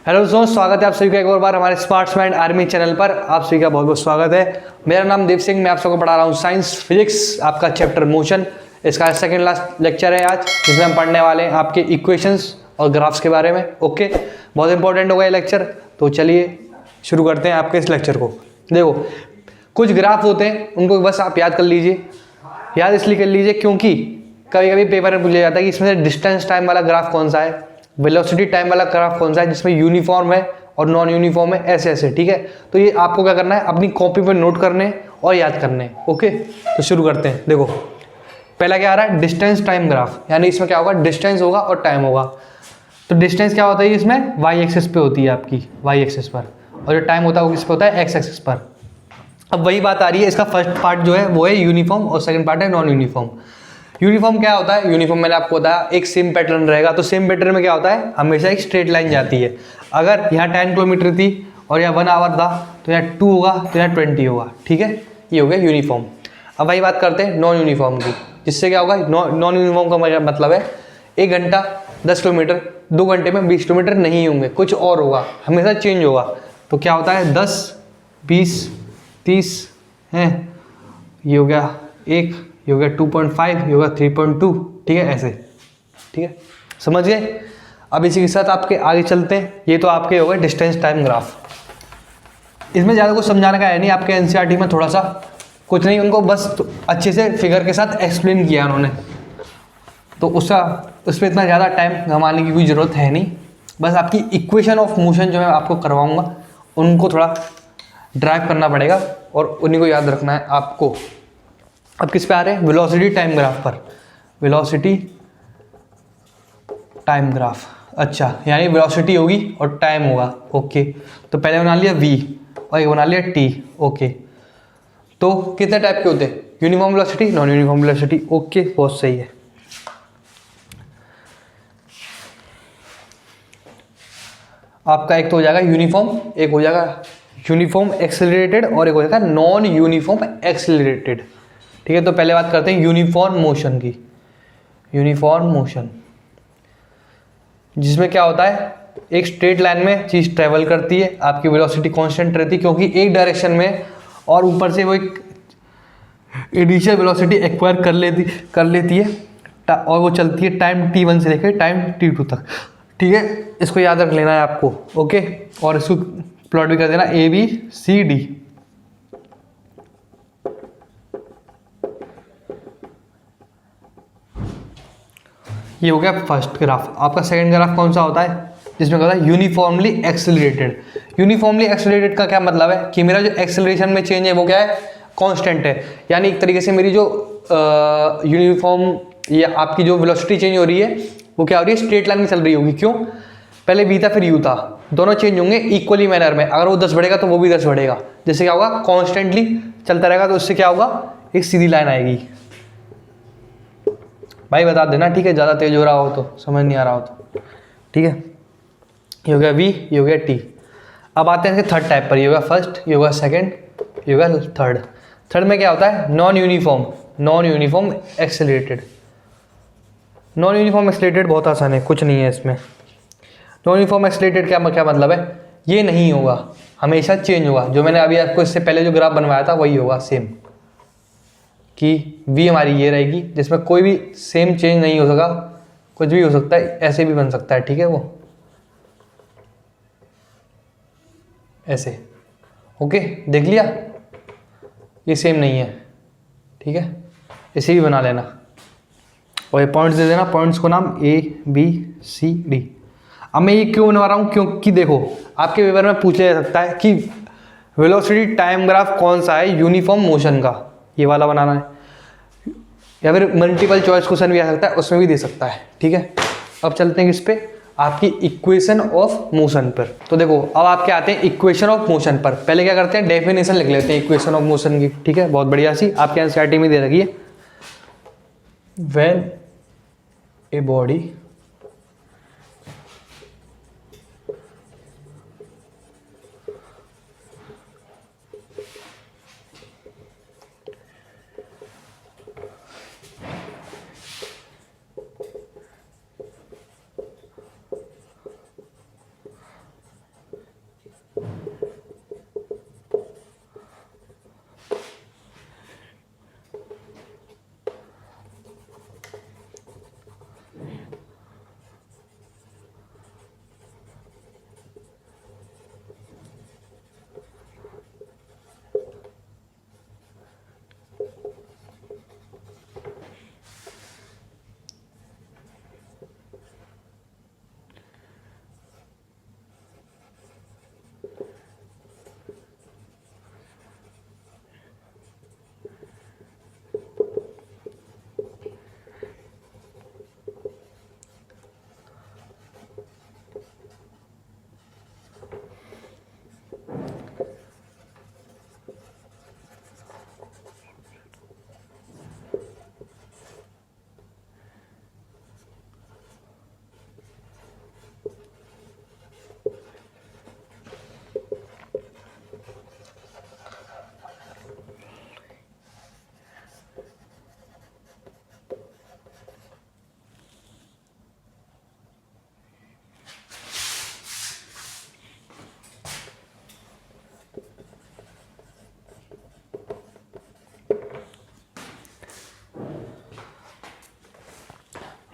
Hello दोस्तों, स्वागत है आप सभी का एक और बार हमारे स्मार्ट माइंड आर्मी चैनल पर। आप सभी का बहुत बहुत स्वागत है। मेरा नाम देव सिंह, मैं आप सबको पढ़ा रहा हूँ साइंस फिजिक्स, आपका चैप्टर मोशन। इसका सेकंड लास्ट लेक्चर है आज, जिसमें हम पढ़ने वाले हैं आपके इक्वेशंस और ग्राफ्स के बारे में। ओके, बहुत इंपॉर्टेंट होगा ये लेक्चर। तो चलिए शुरू करते हैं आपके इस लेक्चर को। देखो, कुछ ग्राफ होते हैं, उनको बस आप याद कर लीजिए। याद इसलिए कर लीजिए क्योंकि कभी कभी पेपर में पूछा जाता है कि इसमें से डिस्टेंस टाइम वाला ग्राफ कौन सा है, वेलोसिटी टाइम वाला ग्राफ कौन सा है, जिसमें यूनिफॉर्म है और नॉन यूनिफॉर्म है, ऐसे ऐसे। ठीक है, तो ये आपको क्या करना है, अपनी कॉपी पर नोट करने और याद करने। ओके, तो शुरू करते हैं। देखो, पहला क्या आ रहा है, डिस्टेंस टाइम ग्राफ। यानी इसमें क्या होगा, डिस्टेंस होगा और टाइम होगा। तो डिस्टेंस क्या होता है, इसमें वाई एक्सिस पे होती है, आपकी वाई एक्सिस पर, और जो टाइम होता है वो किस पे होता है, एक्स एक्सिस पर। अब वही बात आ रही है, इसका फर्स्ट पार्ट जो है वो है यूनिफॉर्म और सेकंड पार्ट है नॉन यूनिफॉर्म। यूनिफॉर्म क्या होता है, यूनिफॉर्म मैंने आपको बताया एक सेम पैटर्न रहेगा। तो सेम पैटर्न में क्या होता है, हमेशा एक स्ट्रेट लाइन जाती है। अगर यहाँ 10 किलोमीटर थी और यहाँ 1 आवर था, तो यहाँ 2 होगा, तो यहाँ 20 होगा। ठीक है, ये हो गया यूनिफॉर्म। अब वही बात करते हैं नॉन यूनिफॉर्म की, जिससे क्या होगा, नॉन यूनिफॉर्म का मतलब है 1 घंटा 10 किलोमीटर, 2 घंटे में 20 किलोमीटर नहीं होंगे, कुछ और होगा, हमेशा चेंज होगा। तो क्या होता है, 10, 20, 30 हैं, ये हो गया 1, ये हो गया 2.5, ये हो गया 3.2। ठीक है, ऐसे। ठीक है, समझ गए। अब इसी के साथ आपके आगे चलते हैं। ये तो आपके हो गए डिस्टेंस टाइम ग्राफ। इसमें ज़्यादा कुछ समझाने का है नहीं, आपके एनसीईआरटी में थोड़ा सा कुछ नहीं, उनको बस अच्छे से फिगर के साथ एक्सप्लेन किया उन्होंने, तो उस पर इतना ज़्यादा टाइम गंवाने की कोई ज़रूरत है नहीं। बस आपकी इक्वेशन ऑफ मोशन जो मैं आपको करवाऊँगा, उनको थोड़ा ड्राइव करना पड़ेगा और उन्हीं को याद रखना है आपको। अब किस पे आ रहे हैं, वेलोसिटी टाइम ग्राफ पर। वेलोसिटी टाइम ग्राफ, अच्छा, यानी वेलोसिटी होगी और टाइम होगा। ओके, तो पहले बना लिया v और एक बना लिया t। ओके, तो कितने टाइप के होते हैं, uniform velocity, non uniform velocity. Okay, बहुत सही है। आपका एक तो हो जाएगा यूनिफॉर्म, एक हो जाएगा यूनिफॉर्म एक्सेलरेटेड और एक हो जाएगा नॉन यूनिफॉर्म एक्सेलरेटेड। ठीक है, तो पहले बात करते हैं यूनिफॉर्म मोशन की। यूनिफॉर्म मोशन, जिसमें क्या होता है, एक स्ट्रेट लाइन में चीज़ ट्रेवल करती है, आपकी वेलोसिटी कांस्टेंट रहती है क्योंकि एक डायरेक्शन में, और ऊपर से वो एक इनिशियल वेलोसिटी एक्वायर कर लेती है और वो चलती है टाइम t1 से लेकर टाइम t2 तक। ठीक है, इसको याद रख लेना है आपको। ओके, और इसको प्लॉट भी कर देना ABCD। ये हो गया फर्स्ट ग्राफ। आपका सेकंड ग्राफ कौन सा होता है, जिसमें कहता है यूनिफॉर्मली एक्सेलरेटेड। यूनिफॉर्मली एक्सेलरेटेड का क्या मतलब है कि मेरा जो एक्सेलरेशन में चेंज है वो क्या है, कांस्टेंट है। यानी एक तरीके से मेरी जो यूनिफॉर्म या आपकी जो वेलोसिटी चेंज हो रही है वो क्या हो रही है, स्ट्रेट लाइन में चल रही होगी। क्यों, पहले v था फिर u था, दोनों चेंज होंगे इक्वली मैनर में। अगर वो 10 बढ़ेगा तो वो भी 10 बढ़ेगा, जिससे क्या होगा, कॉन्स्टेंटली चलता रहेगा। तो उससे क्या होगा, एक सीधी लाइन आएगी। भाई बता देना, ठीक है, ज़्यादा तेज हो रहा हो तो, समझ नहीं आ रहा हो तो। ठीक है, ये हो गया v, ये हो गया t। अब आते हैं थर्ड टाइप पर। ये होगा फर्स्ट, ये होगा सेकंड, ये होगा थर्ड। थर्ड में क्या होता है, non uniform. Non uniform accelerated. Non uniform accelerated बहुत आसान है, कुछ नहीं है इसमें। नॉन यूनिफॉर्म एक्सेलरेटेड क्या मतलब है, ये नहीं होगा, हमेशा चेंज होगा। जो मैंने अभी आपको इससे पहले जो ग्राफ बनवाया था वही होगा सेम, कि v हमारी ये रहेगी, जिसमें कोई भी सेम चेंज नहीं हो सका, कुछ भी हो सकता है, ऐसे भी बन सकता है। ठीक है, वो ऐसे। ओके, देख लिया, ये सेम नहीं है। ठीक है, इसे भी बना लेना और ये पॉइंट्स दे देना, पॉइंट्स को नाम ABCD। अब मैं ये क्यों बनवा रहा हूँ, क्योंकि देखो आपके पेपर में पूछ लिया जा सकता है कि वेलोसिटी टाइम ग्राफ कौन सा है यूनिफॉर्म मोशन का, ये वाला बनाना है, या फिर मल्टीपल चॉइस क्वेश्चन भी आ सकता है, उसमें भी दे सकता है। ठीक है, अब चलते हैं किस पे, आपकी इक्वेशन ऑफ मोशन पर। तो देखो, अब आपके आते हैं इक्वेशन ऑफ मोशन पर। पहले क्या करते हैं, डेफिनेशन लिख लेते हैं इक्वेशन ऑफ मोशन की। ठीक है, बहुत बढ़िया सी, आपके एनसीईआरटी में दे रखी है। व्हेन ए बॉडी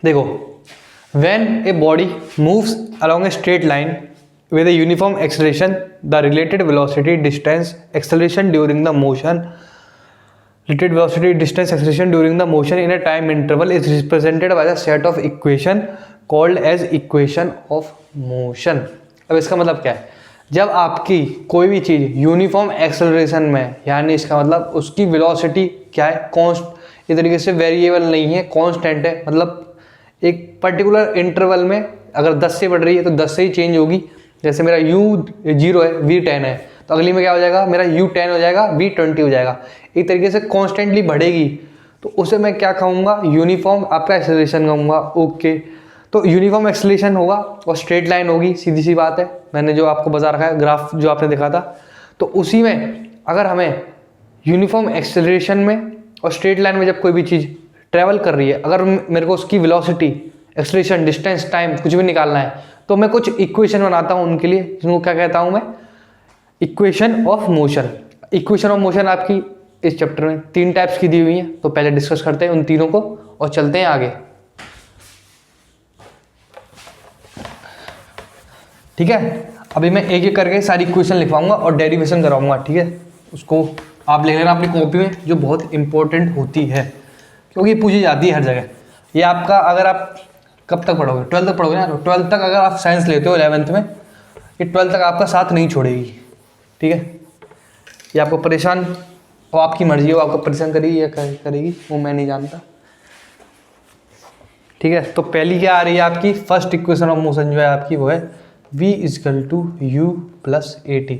देखो, when a body moves along a straight line with a uniform acceleration, the related velocity, distance, acceleration during the motion, related velocity, distance, acceleration during the motion in a time interval is represented by the set of equation called as equation of motion. अब इसका मतलब क्या है? जब आपकी कोई भी चीज़ uniform acceleration में, यानी इसका मतलब उसकी वेलोसिटी क्या है, कॉन्स्ट, इस तरीके से वेरिएबल नहीं है, कांस्टेंट है, मतलब एक पर्टिकुलर इंटरवल में अगर 10 से बढ़ रही है तो 10 से ही चेंज होगी। जैसे मेरा u0 है, v10 है, तो अगली में क्या हो जाएगा, मेरा u10 हो जाएगा, v20 हो जाएगा। एक तरीके से कॉन्स्टेंटली बढ़ेगी, तो उसे मैं क्या कहूँगा, यूनिफॉर्म आपका एक्सेलरेशन कहूँगा। ओके, तो यूनिफॉर्म एक्सेलरेशन होगा और स्ट्रेट लाइन होगी, सीधी सी बात है। मैंने जो आपको बता रखा है, ग्राफ जो आपने देखा था, तो उसी में अगर हमें यूनिफॉर्म एक्सेलरेशन में और स्ट्रेट लाइन में जब कोई भी चीज़ ट्रैवल कर रही है, अगर मेरे को उसकी वेलोसिटी, एक्सेलरेशन, डिस्टेंस, टाइम कुछ भी निकालना है, तो मैं कुछ इक्वेशन बनाता हूँ उनके लिए, जिनको क्या कहता हूँ मैं, equation of motion. Equation of motion आपकी इस चैप्टर में 3 टाइप्स की दी हुई है, तो पहले डिस्कस करते हैं उन तीनों को और चलते हैं आगे। ठीक है, अभी मैं एक एक करके सारी इक्वेशन लिखवाऊंगा और डेरिवेशन कराऊंगा। ठीक है, उसको आप लिख लेना अपनी कॉपी में, जो बहुत इंपॉर्टेंट होती है क्योंकि पूछी जाती है हर जगह। ये आपका, अगर आप कब तक पढ़ोगे, 12th तक पढ़ोगे ना, तो 12th तक अगर आप साइंस लेते हो 11th में, ये 12th तक आपका साथ नहीं छोड़ेगी। ठीक है, ये आपको परेशान, और आपकी मर्जी हो, आपको परेशान करेगी या करेगी वो मैं नहीं जानता। ठीक है, तो पहली क्या आ रही है आपकी, फर्स्ट इक्वेशन ऑफ मोशन जो है आपकी, वो है v is equal to u plus A T,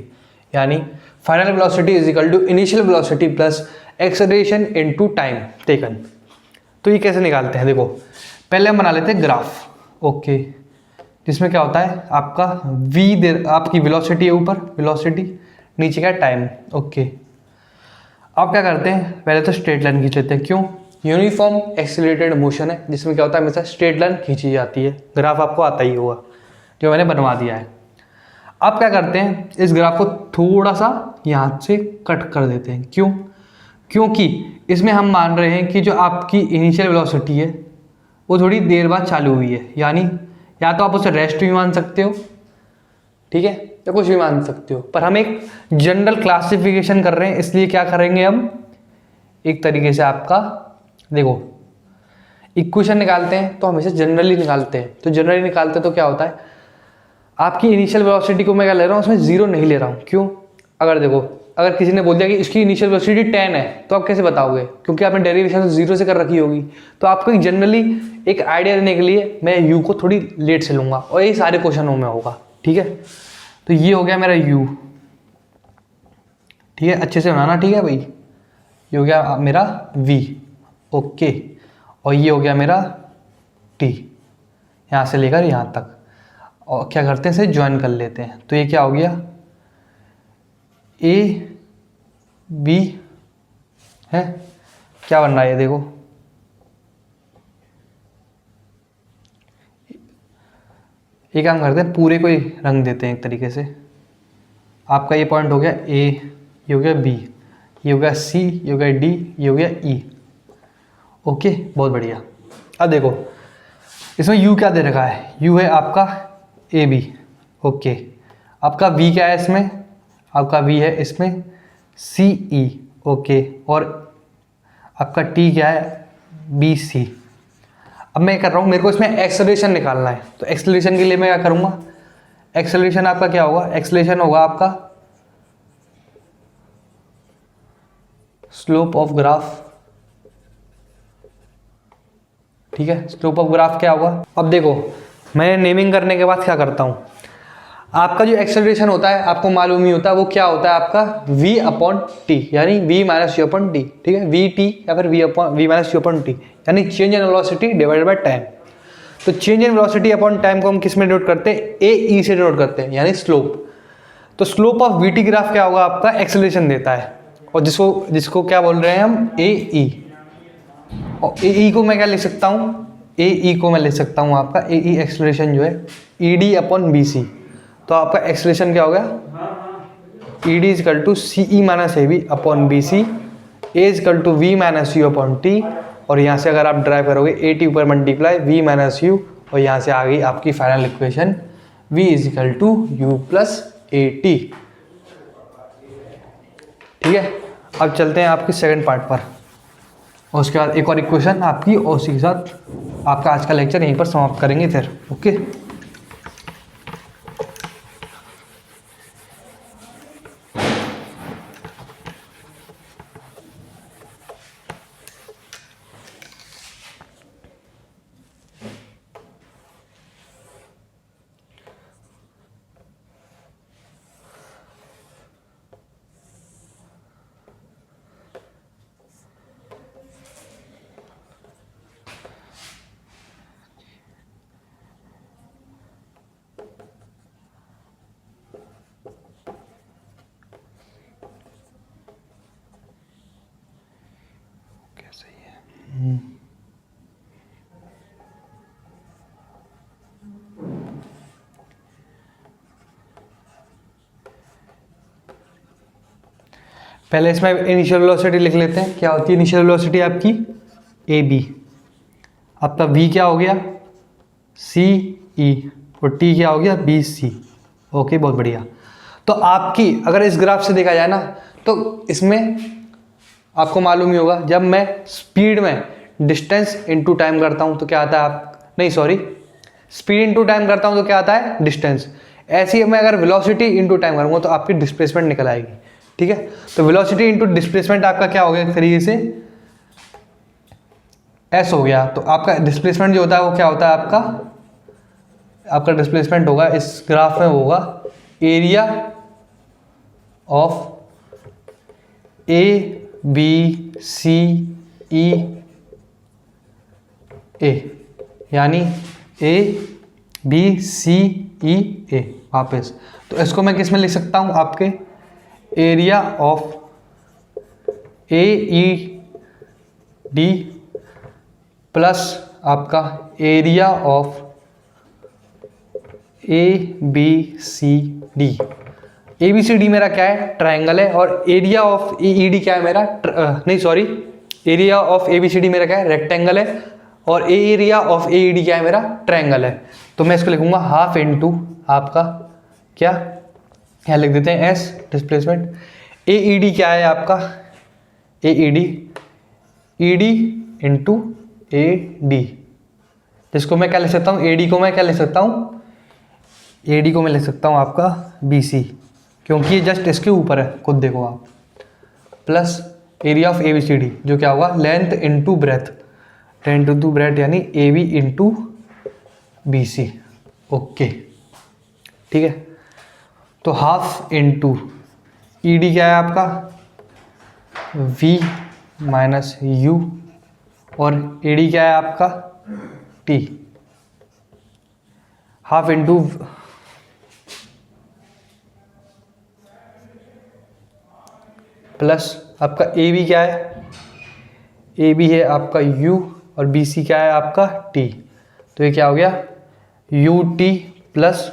यानी final velocity is equal to initial velocity plus acceleration into time taken. तो ये कैसे निकालते हैं, देखो पहले हम बना लेते हैं ग्राफ। ओके, जिसमें क्या होता है आपका v आपकी वेलोसिटी है ऊपर, वेलोसिटी, नीचे क्या टाइम। ओके, आप क्या करते हैं, पहले तो स्ट्रेट लाइन खींच लेते हैं। क्यों, यूनिफॉर्म एक्सीलरेटेड मोशन है, जिसमें क्या होता है हमेशा स्ट्रेट लाइन खींची जाती है। ग्राफ आपको आता ही होगा, जो मैंने बनवा दिया है। आप क्या करते हैं, इस ग्राफ को थोड़ा सा यहाँ से कट कर देते हैं। क्यों, क्योंकि इसमें हम मान रहे हैं कि जो आपकी इनिशियल वेलोसिटी है वो थोड़ी देर बाद चालू हुई है, यानी या तो आप उसे रेस्ट भी मान सकते हो, ठीक है, या कुछ भी मान सकते हो, पर हम एक जनरल क्लासिफिकेशन कर रहे हैं, इसलिए क्या करेंगे हम, एक तरीके से आपका देखो इक्वेशन निकालते हैं तो हमेशा जनरली निकालते हैं। तो जनरली निकालते हैं तो क्या होता है, आपकी इनिशियल वेलोसिटी को मैं क्या ले रहा हूँ, उसमें 0 नहीं ले रहा हूँ। क्यों, अगर देखो, अगर किसी ने बोल दिया कि इसकी इनिशियल वेलोसिटी 10 है, तो आप कैसे बताओगे, क्योंकि आपने डेरिवेशन 0 से कर रखी होगी। तो आपको एक जनरली एक आइडिया देने के लिए मैं u को थोड़ी लेट से लूँगा, और ये सारे क्वेश्चनों में होगा। ठीक है, तो ये हो गया मेरा u। ठीक है, अच्छे से बनाना, ठीक है भाई। ये हो गया मेरा v। ओके, और ये हो गया मेरा t, यहाँ से लेकर यहाँ तक। और क्या करते हैं, इसे ज्वाइन कर लेते हैं। तो ये क्या हो गया, ए बी है, क्या बन रहा है ये देखो, ये काम करते हैं, पूरे को ही रंग देते हैं एक तरीके से। आपका ये पॉइंट हो गया ए, ये हो गया बी, ये हो गया सी, ये हो गया डी, ये हो गया ई। ओके, बहुत बढ़िया। अब देखो इसमें यू क्या दे रखा है, यू है आपका ए बी। ओके, आपका वी क्या है इसमें, आपका वी है इसमें सी ई। ओके, और आपका टी क्या है, बी सी। अब मैं कर रहा हूँ, मेरे को इसमें एक्सेलरेशन निकालना है, तो एक्सेलरेशन के लिए मैं क्या करूँगा, एक्सेलरेशन आपका क्या होगा, एक्सेलरेशन होगा आपका स्लोप ऑफ ग्राफ। ठीक है, स्लोप ऑफ ग्राफ क्या होगा। अब देखो मैंने नेमिंग करने के बाद क्या करता हूँ, आपका जो एक्सेलरेशन होता है आपको मालूम ही होता है, वो क्या होता है आपका v अपॉन टी, यानी v minus U upon T. ठीक है, वी टी या फिर v minus U upon T, यानी change in velocity divided by time. तो change in velocity upon time को हम किस में डिनोट करते हैं, ए ई से डिनोट करते हैं, यानी स्लोप। तो slope of we T graph क्या होगा, आपका एक्सेलरेशन देता है, और जिसको क्या बोल रहे हैं हम, ए ई। और ए ई को मैं क्या लिख सकता हूँ, ए ई को मैं लिख सकता हूँ आपका ए ई एक्सेलरेशन जो है E D upon B C. तो आपका एक्सेलरेशन क्या हो गया, E D is equal to C E minus A B upon B C, A is equal to V minus U upon T, और यहाँ से अगर आप ड्राइव करोगे ए टी ऊपर मल्टीप्लाई वी माइनस यू, और यहाँ से आ गई आपकी final equation v is equal to U plus A T. ठीक है, अब चलते हैं आपके सेकंड पार्ट पर, और उसके बाद एक और इक्वेशन आपकी, और उसी के साथ आपका आज का लेक्चर यहीं पर समाप्त करेंगे फिर। ओके, पहले इसमें इनिशियल वेलोसिटी लिख लेते हैं। क्या होती है इनिशियल वेलोसिटी आपकी? A B. आपका v क्या हो गया? सी ई, और t क्या हो गया? B C. ओके, बहुत बढ़िया। तो आपकी अगर इस ग्राफ से देखा जाए ना, तो इसमें आपको मालूम ही होगा, जब मैं स्पीड में डिस्टेंस इनटू टाइम करता हूं तो क्या आता है स्पीड इनटू टाइम करता हूं तो क्या आता है? डिस्टेंस। ऐसे ही मैं अगर वेलोसिटी इनटू टाइम करूंगा तो आपकी डिस्प्लेसमेंट निकल आएगी। ठीक है, तो वेलोसिटी इनटू डिस्प्लेसमेंट आपका क्या हो गया एक तरीके से? एस हो गया। तो आपका डिस्प्लेसमेंट जो होता है वो क्या होता है? आपका डिस्प्लेसमेंट होगा, इस ग्राफ में होगा area of A B C E A, यानी ए बी सी ई ए वापस। तो इसको मैं किस में लिख सकता हूं? आपके area of A E D plus आपका area of A B C D. A B C D मेरा क्या है? ट्रायंगल है। और area of A E D क्या है मेरा? Area of A B C D मेरा क्या है? रेक्टेंगल है। और area of A E D क्या है मेरा? ट्रायंगल है। तो मैं इसको लिखूंगा हाफ इंटू आपका क्या, यहाँ लिख देते हैं S displacement. A E D क्या है आपका? A E D into A D, जिसको मैं क्या लिख सकता हूँ? ए डी को मैं क्या लिख सकता हूँ? ए डी को मैं लिख सकता हूँ आपका बी सी, क्योंकि ये जस्ट इसके ऊपर है, खुद देखो आप। Plus area of A B C D जो क्या होगा? Length into breadth, length into breadth यानी A B into B C. Okay, ठीक है। तो हाफ इंटू ई डी क्या है आपका? v माइनस यू, और ए डी क्या है आपका? t। हाफ इंटू प्लस आपका ए बी क्या है? ए बी है आपका u, और बी सी क्या है आपका? t। तो ये क्या हो गया? U T plus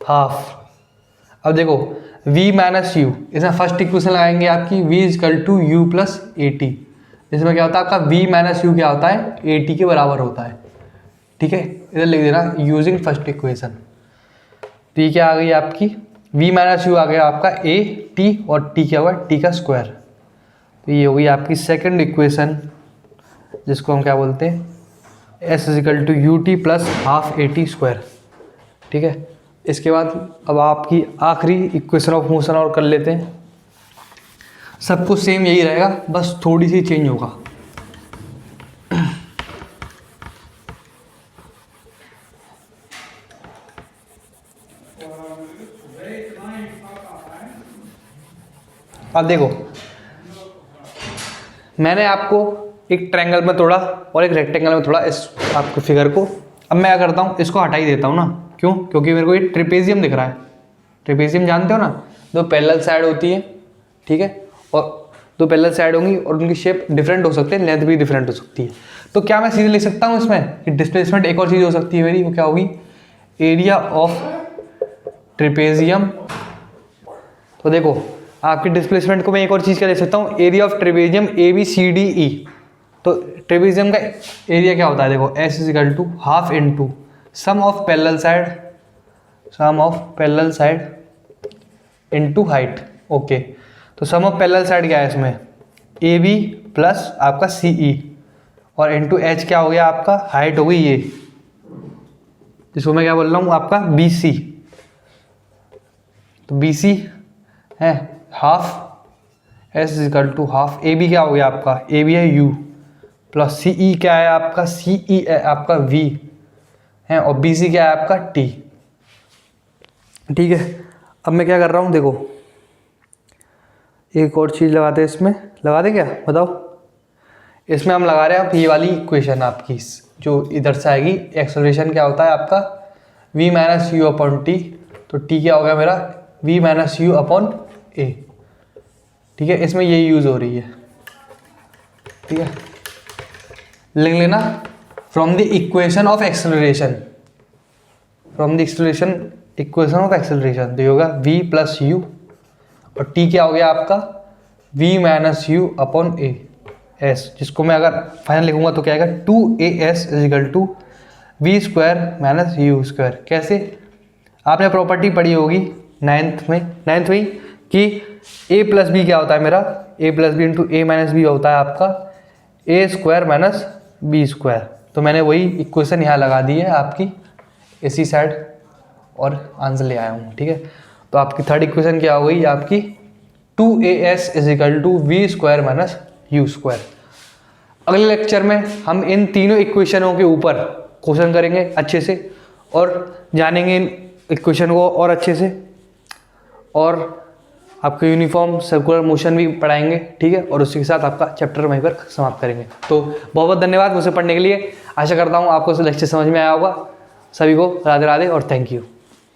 half. अब देखो v माइनस यू, इसमें फर्स्ट इक्वेशन लगाएंगे आपकी v is equal to U plus A T. इसमें क्या होता है आपका? v माइनस यू क्या होता है? ए टी के बराबर होता है। ठीक है, इधर लिख देना यूजिंग फर्स्ट इक्वेशन। तो ये क्या आ गई आपकी? v माइनस यू आ गया आपका ए टी, और t क्या हुआ? t का स्क्वायर। तो ये हो गई आपकी सेकंड इक्वेशन, जिसको हम क्या बोलते हैं? s is equal to U T plus half A T square. ठीक है, इसके बाद अब आपकी आखिरी इक्वेशन ऑफ मोशन और कर लेते हैं। सब कुछ सेम यही रहेगा, बस थोड़ी सी चेंज होगा। अब देखो, मैंने आपको एक ट्रायंगल में तोड़ा और एक रेक्टेंगल में तोड़ा इस आपको फिगर को। अब मैं क्या करता हूँ? इसको हटा ही देता हूँ ना। क्यों? क्योंकि मेरे को ये ट्रेपेजियम दिख रहा है। ट्रेपेजियम जानते हो ना, दो पैरेलल साइड होती है। ठीक है, और दो पैरेलल साइड होंगी और उनकी शेप डिफरेंट हो सकते हैं, लेंथ भी डिफरेंट हो सकती है। तो क्या मैं सीधे लिख सकता हूँ इसमें कि डिस्प्लेसमेंट एक और चीज़ हो सकती है मेरी, वो क्या होगी? Area of trapezium. तो देखो आपकी डिस्प्लेसमेंट को मैं एक और चीज़ क्या लिख सकता हूँ? Area of trapezium A B C D E. तो ट्रेपेजियम का एरिया क्या होता है, देखो S is equal to half into sum of parallel side into height. Okay, तो सम ऑफ पैरेलल साइड क्या है इसमें, ए बी प्लस आपका सी ई, और इंटू एच क्या हो गया आपका, हाइट हो गई ये, जिसको मैं क्या बोल रहा हूँ आपका बी सी। तो बी सी है half, S is equal to half, A B क्या हो गया आपका, ए बी है यू, प्लस सी ई क्या है आपका, सी ई है आपका वी है, और बी सी क्या है आपका टी। ठीक है, अब मैं क्या कर रहा हूँ, देखो एक और चीज़ लगाते हैं इसमें, लगा दे क्या बताओ, इसमें हम लगा रहे हैं आप ये वाली इक्वेशन आपकी जो इधर से आएगी, एक्सेलरेशन क्या होता है आपका v minus U upon T, तो t क्या हो गया मेरा v माइनस यू अपॉन ए। ठीक है, इसमें यही यूज़ हो रही है। ठीक है, लिख लेना from the equation of acceleration, from the equation of acceleration, तो ये होगा v प्लस यू, और t क्या हो गया आपका v minus U upon A S, जिसको मैं अगर फाइनल लिखूंगा तो क्या आएगा 2as is equal to V square minus U square. कैसे, आपने प्रॉपर्टी पढ़ी होगी नाइन्थ में कि a प्लस बी क्या होता है मेरा, a plus B into A minus B होता है आपका A square minus B square. तो मैंने वही इक्वेशन यहाँ लगा दी है आपकी इसी साइड और आंसर ले आया हूँ। ठीक है, तो आपकी थर्ड इक्वेशन क्या हो गई आपकी 2as is equal to V square minus U square. अगले लेक्चर में हम इन तीनों इक्वेशनों के ऊपर क्वेश्चन करेंगे अच्छे से और जानेंगे इन इक्वेशन को और अच्छे से, और आपको यूनिफॉर्म सर्कुलर मोशन भी पढ़ाएंगे। ठीक है, और उसी के साथ आपका चैप्टर वहीं पर समाप्त करेंगे। तो बहुत बहुत धन्यवाद मुझसे पढ़ने के लिए। आशा करता हूँ आपको लेक्चर समझ में आया होगा। सभी को राधे राधे और थैंक यू।